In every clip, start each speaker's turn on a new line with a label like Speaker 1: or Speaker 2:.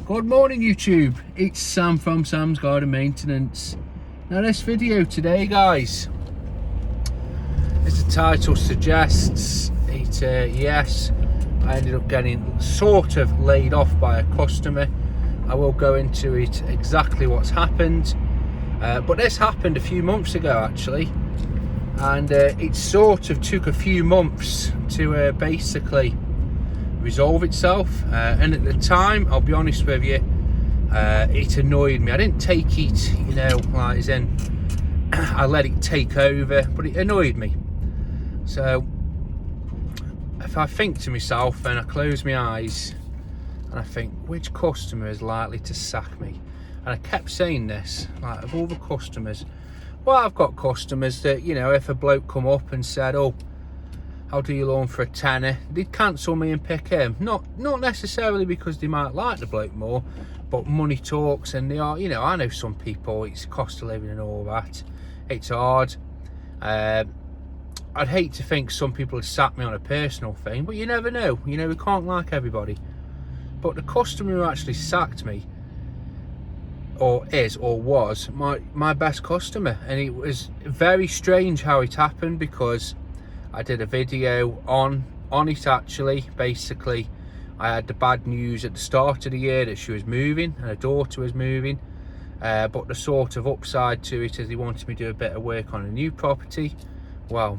Speaker 1: Good morning YouTube, it's Sam from Sam's Garden Maintenance. Now this video today guys, as the title suggests, yes, I ended up getting sort of laid off by a customer. I will go into it exactly what's happened, but this happened a few months ago actually, and it sort of took a few months to basically resolve itself, and at the time, I'll be honest with you, it annoyed me. I didn't take it, you know, like as in I let it take over, but it annoyed me. So if I think to myself and I close my eyes and I think, which customer is likely to sack me? And I kept saying this, like, of all the customers, well, I've got customers that, you know, if a bloke come up and said, oh, I'll do your lawn for a tenner, they'd cancel me and pick him. Not necessarily because they might like the bloke more, but money talks, and they are, you know, I know some people, it's cost of living and all that, it's hard. I'd hate to think some people would sack me on a personal thing, but you never know, you know, we can't like everybody. But the customer who actually sacked me, or is or was my best customer, and it was very strange how it happened, because I did a video on it actually. Basically, I had the bad news at the start of the year that she was moving and her daughter was moving, but the sort of upside to it is they wanted me to do a bit of work on a new property. Well,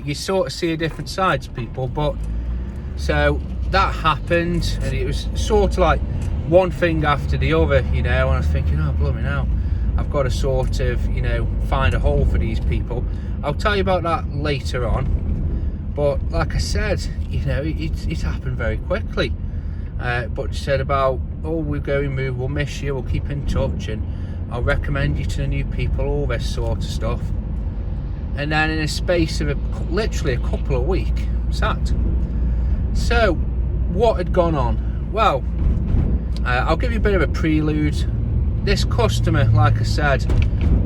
Speaker 1: you sort of see a different side to people, but so that happened, and it was sort of like one thing after the other, you know, and I was thinking, oh blooming hell, I've got to sort of, you know, find a hole for these people. I'll tell you about that later on, but like I said, you know, it happened very quickly. But she said about, oh, we're going move, we'll miss you, we'll keep in touch, and I'll recommend you to the new people, all this sort of stuff. And then in a space of literally a couple of weeks, sacked. So what had gone on? Well, I'll give you a bit of a prelude. This customer, like I said,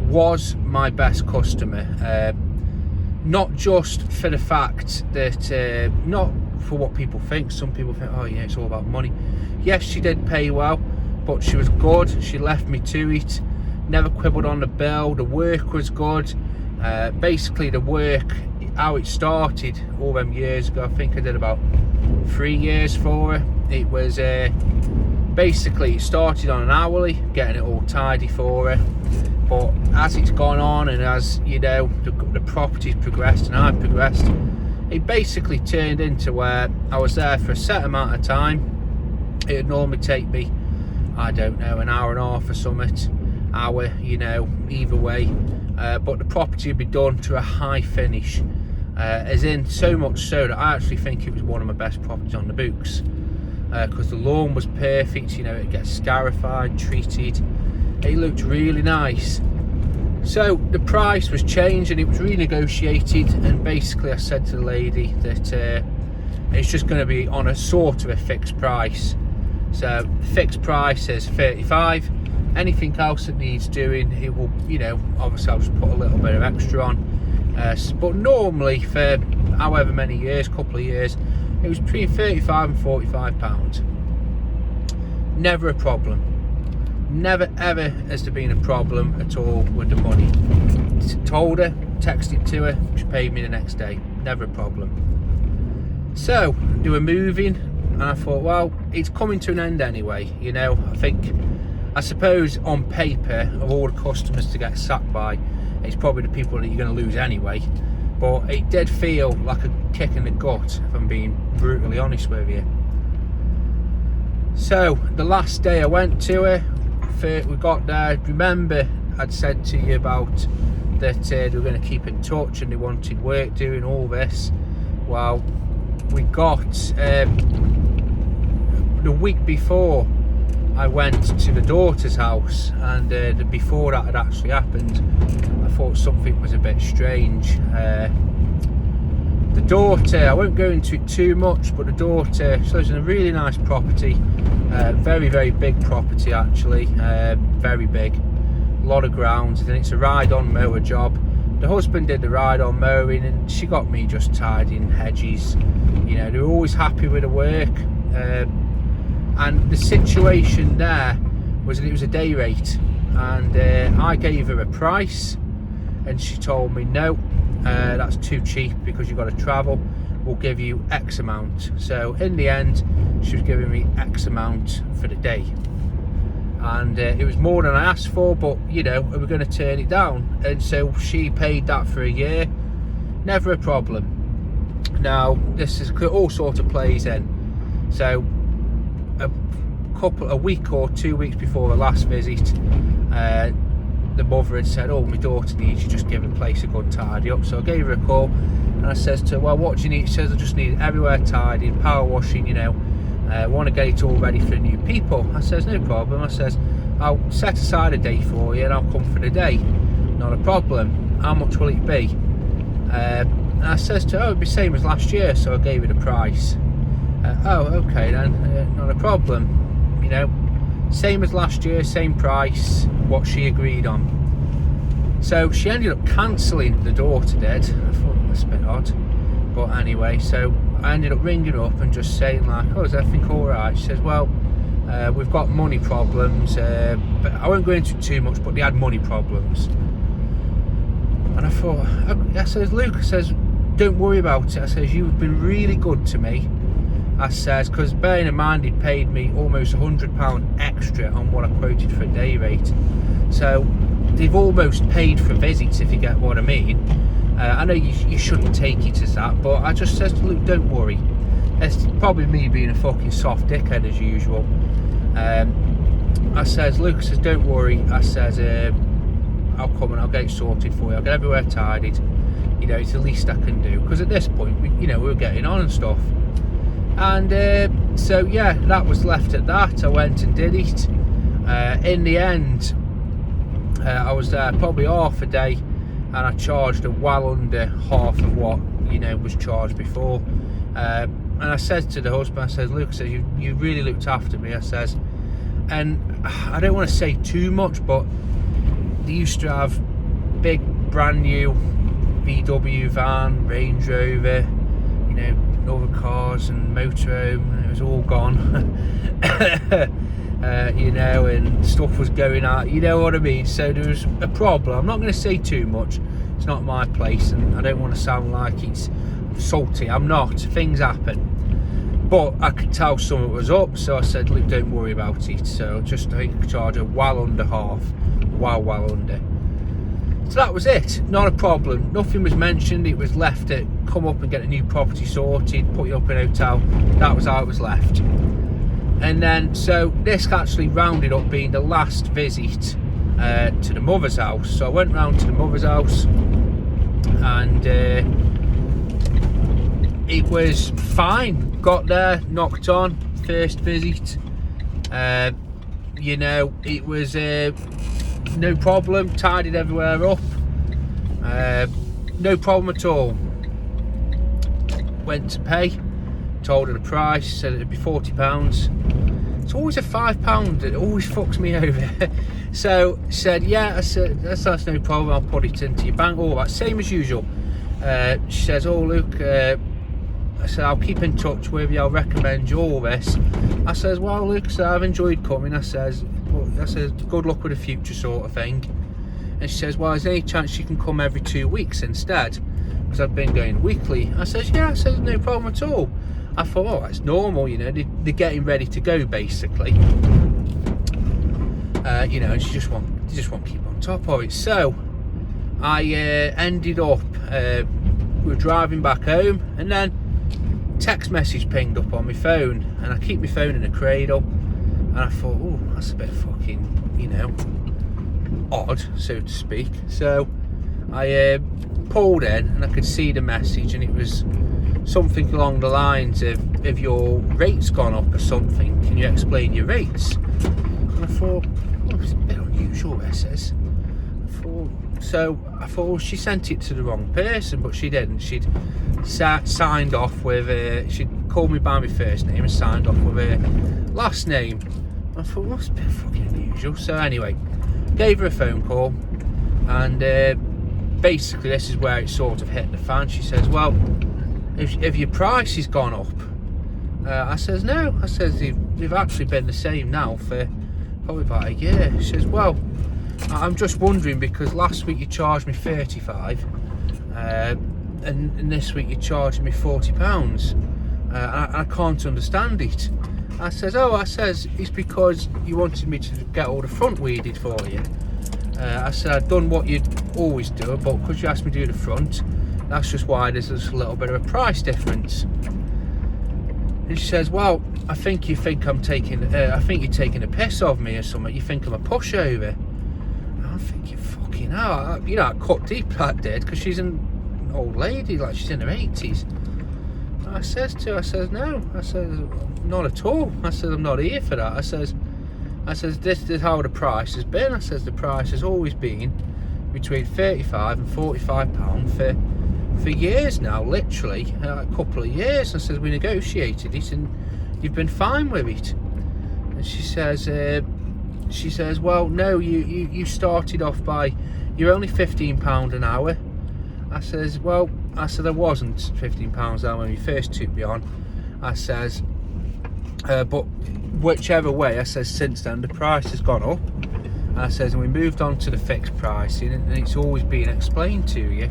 Speaker 1: was my best customer, not just for the fact that, not for what people think. Some people think, oh yeah, it's all about money. Yes, she did pay well, but she was good, she left me to it, never quibbled on the bill, the work was good. Basically the work, how it started all them years ago, I think I did about 3 years for her. It was basically, it started on an hourly, getting it all tidy for her, but as it's gone on and as, you know, the property's progressed and I've progressed, it basically turned into where I was there for a set amount of time. It would normally take me, I don't know, an hour and a half or something, hour, you know, either way, but the property would be done to a high finish, as in so much so that I actually think it was one of my best properties on the books. Because the lawn was perfect, you know, it gets scarified, treated, it looked really nice. So the price was changed and it was renegotiated, and basically I said to the lady that it's just going to be on a sort of a fixed price. So fixed price is 35, anything else that needs doing, it will, you know, obviously I'll just put a little bit of extra on, but normally for however many years, couple of years, it was between 35 and 45 pounds. Never a problem. Never ever has there been a problem at all with the money. Told her, texted to her, she paid me the next day. Never a problem. So they were moving, and I thought, well, it's coming to an end anyway. You know, I suppose on paper, of all the customers to get sacked by, it's probably the people that you're going to lose anyway. But it did feel like a kick in the gut, if I'm being brutally honest with you. So the last day I went to her, we got there, remember I'd said to you about that they were going to keep in touch and they wanted work doing, all this. Well, we got, the week before I went to the daughter's house, and before that had actually happened, I thought something was a bit strange. The daughter, I won't go into it too much, but the daughter, she lives in a really nice property, very, very big property actually, very big, a lot of grounds, and it's a ride-on mower job. The husband did the ride-on mowing, and she got me just tidying hedges. You know, they were always happy with the work. And the situation there was that it was a day rate, and I gave her a price, and she told me no, that's too cheap because you've got to travel, we'll give you X amount. So in the end she was giving me X amount for the day, and it was more than I asked for, but you know, we were going to turn it down, and so she paid that for a year, never a problem. Now this is all sort of plays in. So a week or 2 weeks before the last visit, the mother had said, oh, my daughter needs you, just give the place a good tidy up. So I gave her a call, and I says to her, well, what do you need? She says, I just need everywhere tidied, power washing, you know, want to get it all ready for new people. I says, no problem. I says, I'll set aside a day for you and I'll come for the day, not a problem. How much will it be? And I says to her, oh, it'd be same as last year. So I gave her the price. Oh, okay then, not a problem. You know, same as last year, same price, what she agreed on. So she ended up cancelling the daughter did. I thought that's a bit odd, but anyway, so I ended up ringing up and just saying like, oh, is everything all right? She says, well, we've got money problems, but I won't go into too much, but they had money problems. And I thought, I says, Luke, I says, don't worry about it. I says, you've been really good to me. I says, because bearing in mind he'd paid me almost £100 extra on what I quoted for a day rate, so they've almost paid for visits, if you get what I mean. I know you shouldn't take it as that, but I just says to Luke, don't worry. It's probably me being a fucking soft dickhead as usual. I says, Luke, I says, don't worry. I says, I'll come and I'll get it sorted for you. I'll get everywhere tidied. You know, it's the least I can do, because at this point, we were getting on and stuff. And so yeah, that was left at that. I went and did it. In the end, I was there probably half a day, and I charged her well under half of what was charged before. And I said to the husband, I says, Luke, I says, you really looked after me. I says, and I don't want to say too much, but they used to have big brand new VW van, Range Rover, other cars and motorhome, and it was all gone. And stuff was going out, you know what I mean? So there was a problem. I'm not going to say too much, it's not my place, and I don't want to sound like it's salty. I'm not. Things happen, but I could tell something was up, so I said, look, don't worry about it. So just I charge her well under half, well under. So that was it, not a problem. Nothing was mentioned. It was left at come up and get a new property sorted, put you up in a hotel. That was how it was left. And then so this actually rounded up being the last visit to the mother's house. So I went round to the mother's house, and it was fine. Got there, knocked on, first visit. It was no problem, tidied everywhere up, no problem at all. Went to pay, told her the price, said it'd be £40. It's always a £5 that always fucks me over. So said, yeah, I said, that's no problem, I'll put it into your bank, all that, same as usual. She says, oh Luke, I said, I'll keep in touch with you, I'll recommend you all this. I says, well Luke, so I've enjoyed coming. I says, good luck with the future sort of thing. And she says, well, is there any chance you can come every 2 weeks instead, because I've been going weekly? I says, yeah. I says, no problem at all. I thought, oh, that's normal, they're getting ready to go basically. And she just want to keep on top of it. So I ended up we were driving back home, and then text message pinged up on my phone, and I keep my phone in a cradle, and I thought, oh, that's a bit fucking odd, so to speak. So I pulled in, and I could see the message, and it was something along the lines of, if your rate's gone up or something, can you explain your rates? And I thought, oh, it's a bit unusual, this is. I thought, well, she sent it to the wrong person, but she didn't. She'd signed off with she'd called me by my first name and signed off with her last name. I thought, well, that's a bit fucking unusual. So anyway, gave her a phone call, and basically this is where it sort of hit the fan. She says, well, if your price has gone up, I says, no. I says, they've actually been the same now for probably about a year. She says, well, I'm just wondering, because last week you charged me 35, and this week you're charging me £40. I can't understand it. I says, it's because you wanted me to get all the front weeded for you. I said, I'd done what you'd always do, but because you asked me to do the front, that's just why there's just a little bit of a price difference. And she says, well, I think you're taking a piss of me or something. You think I'm a pushover. And I'm thinking, fucking hell, I cut deep, that did, because she's an old lady, like she's in her 80s. I says to her, I says, no. I says, not at all. I says, I'm not here for that. I says, this is how the price has been. I says, the price has always been between £35 and £45 for years now, literally, a couple of years. I says, we negotiated it and you've been fine with it. And she says, well, no, you started off by, you're only £15 an hour. I says, well, I wasn't £15 an hour when you first took me on. I says, but whichever way, I says, since then the price has gone up. I says, and we moved on to the fixed pricing, and it's always been explained to you.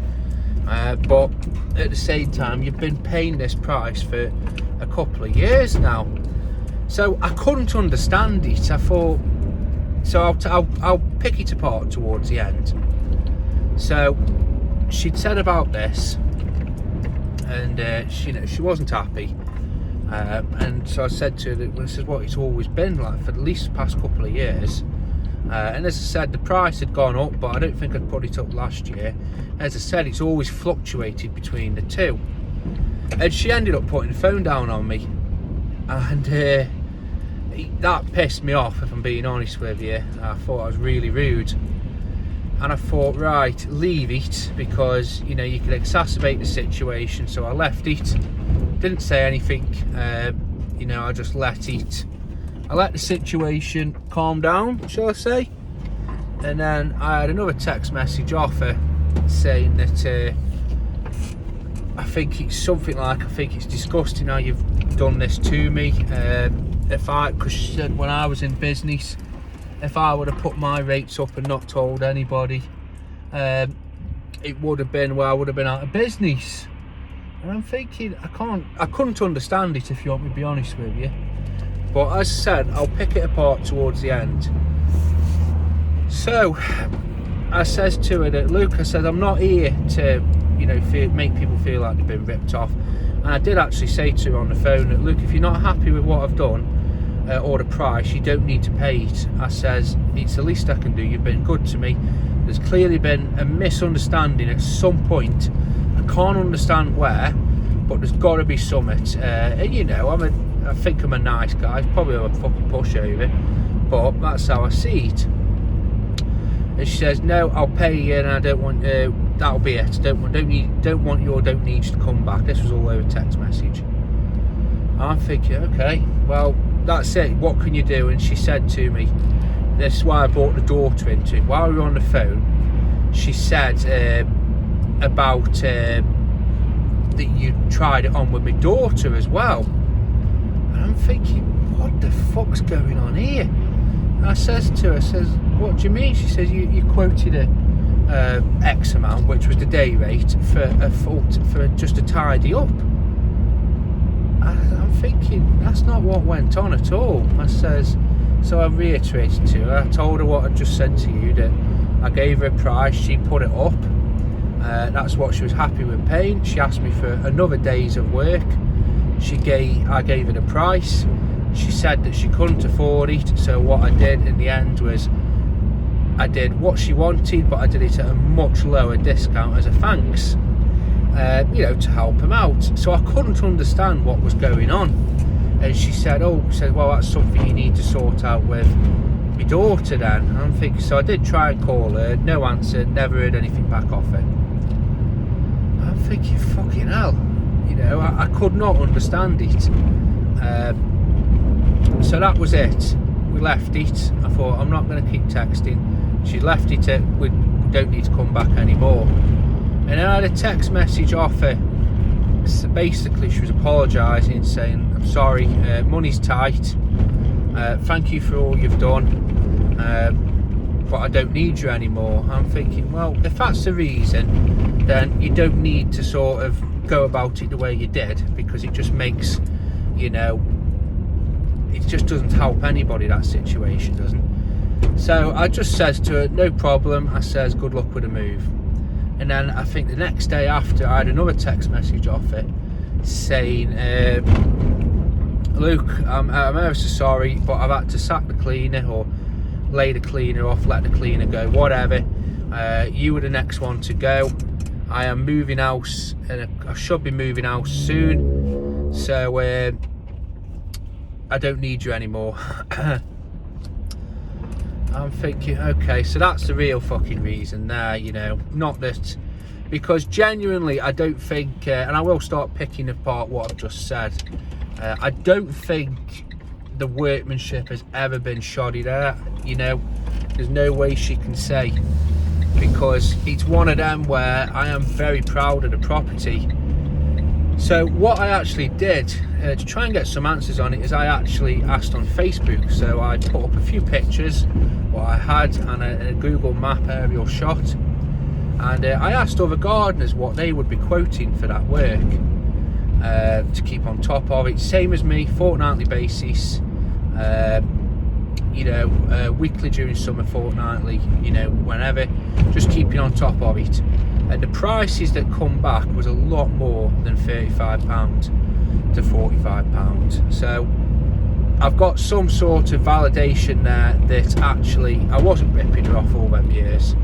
Speaker 1: But at the same time, you've been paying this price for a couple of years now. So I couldn't understand it. I thought, so I'll pick it apart towards the end. So she'd said about this, and she wasn't happy. And so I said to her, this is what it's always been like for at least the past couple of years. And as I said, the price had gone up, but I don't think I'd put it up last year. As I said, it's always fluctuated between the two. And she ended up putting the phone down on me, and that pissed me off, if I'm being honest with you. I thought I was really rude, and I thought, right, leave it, because you could exacerbate the situation. So I left it, didn't say anything. I just let it. I let the situation calm down, shall I say. And then I had another text message off her saying that I think it's something like, I think it's disgusting how you've done this to me. Because she said, when I was in business, if I would have put my rates up and not told anybody, it would have been, well, I would have been out of business. And I'm thinking, I couldn't understand it, if you want me to be honest with you. But as I said, I'll pick it apart towards the end. So I says to her that, look, I said, I'm not here to, make people feel like they've been ripped off. And I did actually say to her on the phone that, look, if you're not happy with what I've done, or the price, you don't need to pay it. I says, it's the least I can do. You've been good to me. There's clearly been a misunderstanding at some point. I can't understand where, but there's got to be something. And I think I'm a nice guy. Probably a fucking pushover, but that's how I see it. And she says, no, I'll pay you, and I don't want. That'll be it. Don't want you or don't need you to come back. This was all over text message. I'm thinking, okay, well, that's it. What can you do? And she said to me, this is why I brought the daughter into it. While we were on the phone, she said about that you tried it on with my daughter as well. And I'm thinking, what the fuck's going on here? And I says to her, what do you mean? She says, you quoted a X amount, which was the day rate for just to tidy up. I'm thinking, that's not what went on at all. I says, so I reiterated to her. I told her what I just said to you, that I gave her a price, she put it up. That's what she was happy with paying. She asked me for another days of work. I gave her the price. She said that she couldn't afford it, so what I did in the end was I did what she wanted, but I did it at a much lower discount as a thanks, to help him out. So I couldn't understand what was going on. And she said, well, that's something you need to sort out with my daughter then. And I'm thinking, so I did try and call her, no answer, never heard anything back off her. I'm thinking, fucking hell, I could not understand it. So that was it. We left it. I thought, I'm not going to keep texting. She left it at, we don't need to come back anymore. And I had a text message off her text. Basically she was apologising, saying, I'm sorry, money's tight, thank you for all you've done, but I don't need you anymore. I'm thinking, well, if that's the reason, then you don't need to sort of go about it the way you did, because it just makes, you know, it just doesn't help anybody, that situation doesn't. So I just says to her, no problem. I says, good luck with the move. And then I think the next day after, I had another text message off it saying, Luke, I'm ever so sorry, but I've had to sack the cleaner, or lay the cleaner off, let the cleaner go, whatever. You were the next one to go. I am moving house, and I should be moving house soon, so I don't need you anymore. I'm thinking, okay, so that's the real fucking reason there, you know, not that, because genuinely I don't think, and I will start picking apart what I've just said, I don't think the workmanship has ever been shoddy there, you know, there's no way she can say, because it's one of them where I am very proud of the property. So what I actually did to try and get some answers on it is I actually asked on Facebook. So I put up a few pictures, what I had, and a Google map aerial shot, and I asked other gardeners what they would be quoting for that work, to keep on top of it. Same as me, fortnightly basis, you know, weekly during summer, fortnightly, you know, whenever, just keeping on top of it. And the prices that come back was a lot more than £35 to £45. So I've got some sort of validation there that actually I wasn't ripping her off all them years.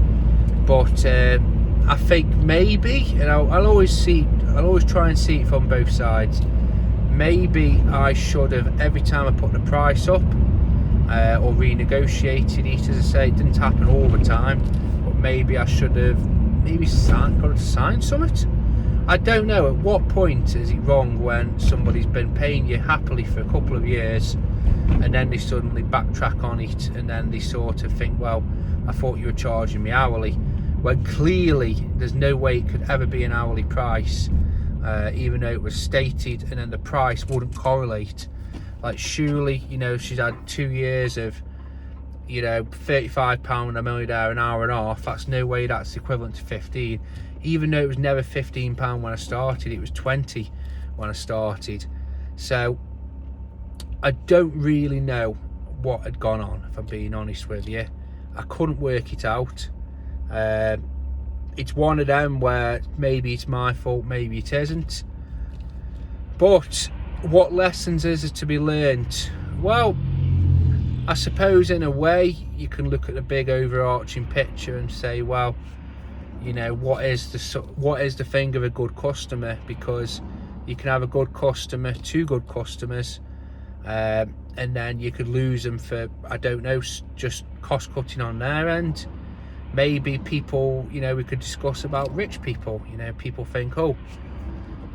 Speaker 1: But I think maybe, and I'll always try and see it from both sides. Maybe I should have, every time I put the price up, or renegotiated it, as I say, it didn't happen all the time, but maybe I should have got to sign something. I don't know, at what point is it wrong when somebody's been paying you happily for a couple of years and then they suddenly backtrack on it, and then they sort of think, well, I thought you were charging me hourly, when clearly there's no way it could ever be an hourly price, even though it was stated, and then the price wouldn't correlate. Like, surely, you know, she's had 2 years of, you know, £35 a millionaire an hour and a half. That's no way that's equivalent to 15, even though it was never £15 when I started, it was 20 when I started. So I don't really know what had gone on, if I'm being honest with you. I couldn't work it out. It's one of them where maybe it's my fault, maybe it isn't. But what lessons is to be learnt? Well, I suppose in a way you can look at the big overarching picture and say, well, you know, what is the thing of a good customer? Because you can have a good customer, 2 good customers, and then you could lose them for, I don't know, just cost cutting on their end. Maybe people, you know, we could discuss about rich people. You know, people think, oh,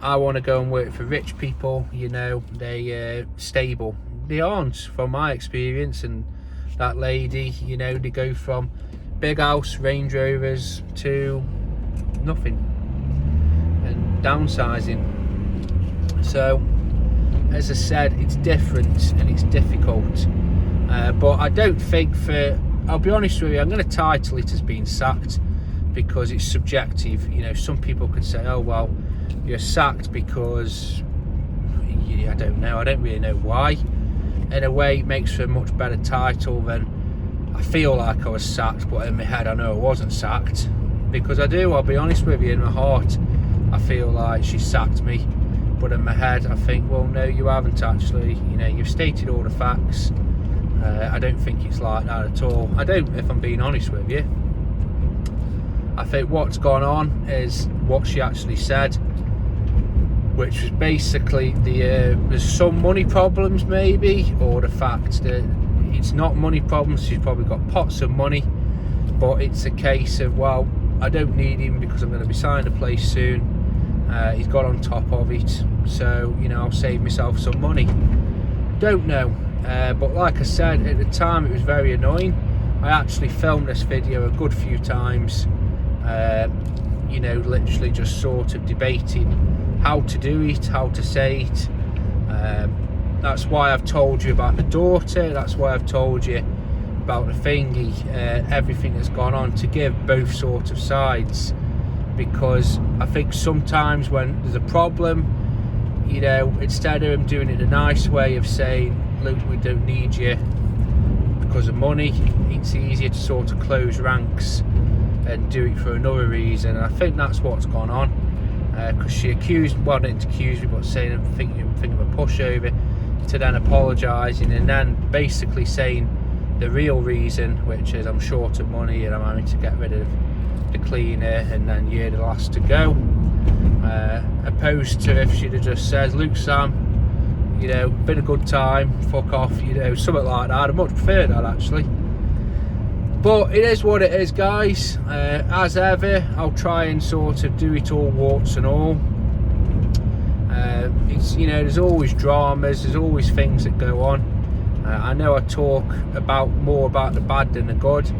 Speaker 1: I want to go and work for rich people, you know, they stable. They aren't, from my experience. And that lady, you know, they go from big house, Range Rovers, to nothing and downsizing. So as I said, it's different and it's difficult, but I don't think, I'll be honest with you, I'm going to title it as being sacked, because it's subjective. You know, some people could say, oh well, you're sacked because, I don't know, I don't really know why. In a way, it makes for a much better title than I feel like I was sacked, but in my head I know I wasn't sacked, because I'll be honest with you, in my heart I feel like she sacked me, but in my head I think, well, no, you haven't actually. You know, you've stated all the facts. I don't think it's like that at all. I don't, if I'm being honest with you. I think what's gone on is what she actually said, which was basically there's some money problems maybe, or the fact that it's not money problems, she's probably got pots of money, but it's a case of, well, I don't need him because I'm going to be signing a place soon, he's got on top of it, so, you know, I'll save myself some money. Don't know, but like I said, at the time it was very annoying. I actually filmed this video a good few times, you know, literally just sort of debating how to do it, how to say it. That's why I've told you about the daughter, that's why I've told you about the thingy, everything that's gone on, to give both sorts of sides. Because I think sometimes when there's a problem, you know, instead of him doing it a nice way of saying, look, we don't need you because of money, it's easier to sort of close ranks and do it for another reason. And I think that's what's gone on, because she accused, well, didn't accuse me, but saying I'm thinking of a pushover, to then apologising and then basically saying the real reason, which is I'm short of money and I'm having to get rid of the cleaner and then you're the last to go, opposed to if she'd have just said, look Sam, you know, been a good time, fuck off, you know, something like that. I'd much prefer that actually, but it is what it is, guys. As ever, I'll try and sort of do it all warts and all. It's, you know, there's always dramas, there's always things that go on. I know I talk more about the bad than the good,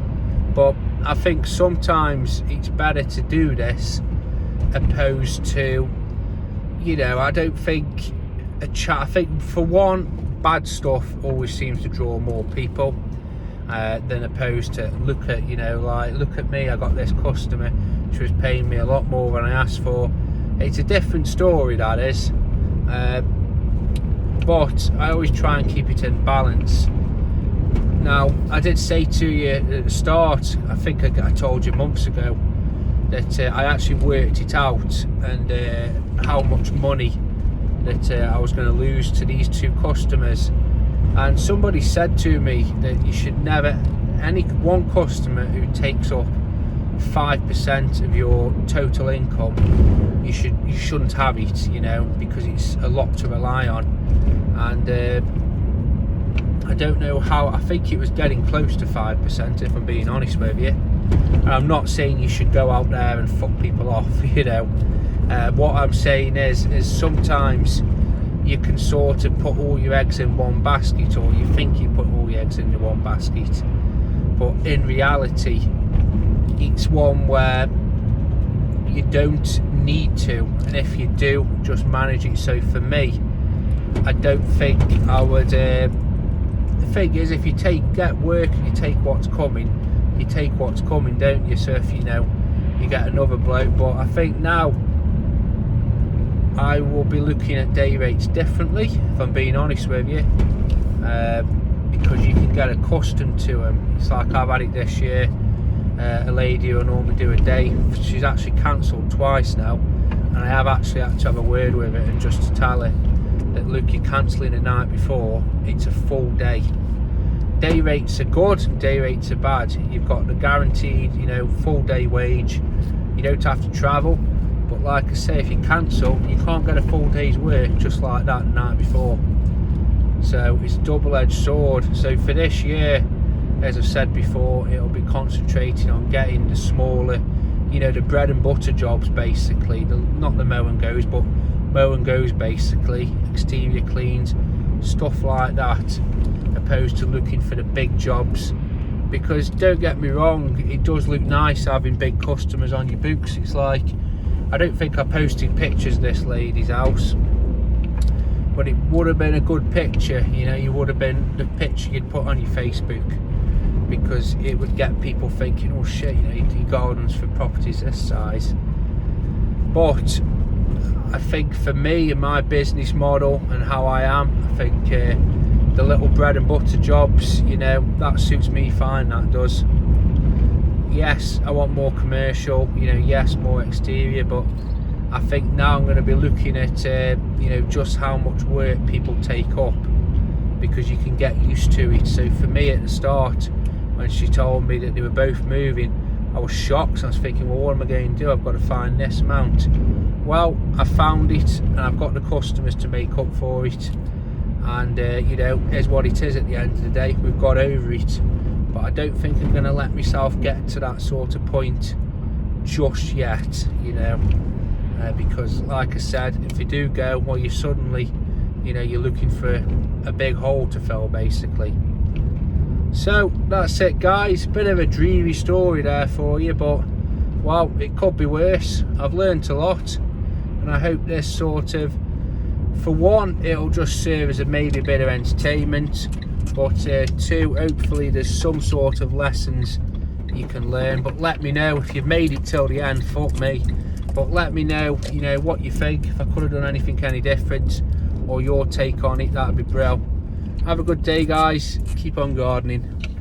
Speaker 1: but I think sometimes it's better to do this opposed to, you know, I don't think I think for one, bad stuff always seems to draw more people than opposed to look at, you know, like, look at me, I got this customer, she was paying me a lot more than I asked for. It's a different story, that is. But I always try and keep it in balance. Now, I did say to you at the start, I think I told you months ago, that I actually worked it out, and how much money that I was going to lose to these two customers. And somebody said to me that you should never, one customer who takes up 5% of your total income, you shouldn't have it, you know, because it's a lot to rely on. And I don't know how, I think it was getting close to 5%, if I'm being honest with you. And I'm not saying you should go out there and fuck people off, you know. What I'm saying is sometimes you can sort of put all your eggs in one basket, or you think you put all your eggs in one basket, but in reality it's one where you don't need to, and if you do, just manage it. So for me, I don't think I would, the thing is, if you get work and you take what's coming, you take what's coming, don't you? So if, you know, you get another bloke. But I think now I will be looking at day rates differently, if I'm being honest with you, because you can get accustomed to them. It's like I've had it this year. A lady who I normally do a day, she's actually cancelled twice now, and I have actually had to have a word with her and just to tell her that, look, you're cancelling the night before, it's a full day. Day rates are good, day rates are bad. You've got the guaranteed, you know, full day wage, you don't have to travel. But like I say, if you cancel, you can't get a full day's work just like that the night before. So it's a double-edged sword. So for this year, as I've said before, it'll be concentrating on getting the smaller, you know, the bread and butter jobs, basically, not the mow and goes, but mow and goes basically, exterior cleans, stuff like that, opposed to looking for the big jobs. Because don't get me wrong, it does look nice having big customers on your books. It's like, I don't think I posted pictures of this lady's house, but it would have been a good picture, you know, you would have been the picture you'd put on your Facebook, because it would get people thinking, oh shit, you know, you do gardens for properties this size. But I think for me and my business model and how I am, I think the little bread and butter jobs, you know, that suits me fine, that does. Yes, I want more commercial, you know, yes, more exterior, but I think now I'm going to be looking at, you know, just how much work people take up, because you can get used to it. So for me at the start, when she told me that they were both moving, I was shocked. I was thinking, well, what am I going to do? I've got to find this amount. Well, I found it, and I've got the customers to make up for it. And you know, here's what it is at the end of the day. We've got over it. But I don't think I'm going to let myself get to that sort of point just yet, you know. Because like I said, if you do go, well, you suddenly, you know, you're looking for a big hole to fill, basically. So that's it, guys. Bit of a dreary story there for you, but well, it could be worse. I've learned a lot, and I hope this sort of, for one, it'll just serve as maybe a bit of entertainment, but two, hopefully there's some sort of lessons you can learn. But let me know if you've made it till the end. Fuck me, but let me know, you know, what you think, if I could have done anything any different, or your take on it. That'd be brilliant. Have a good day, guys. Keep on gardening.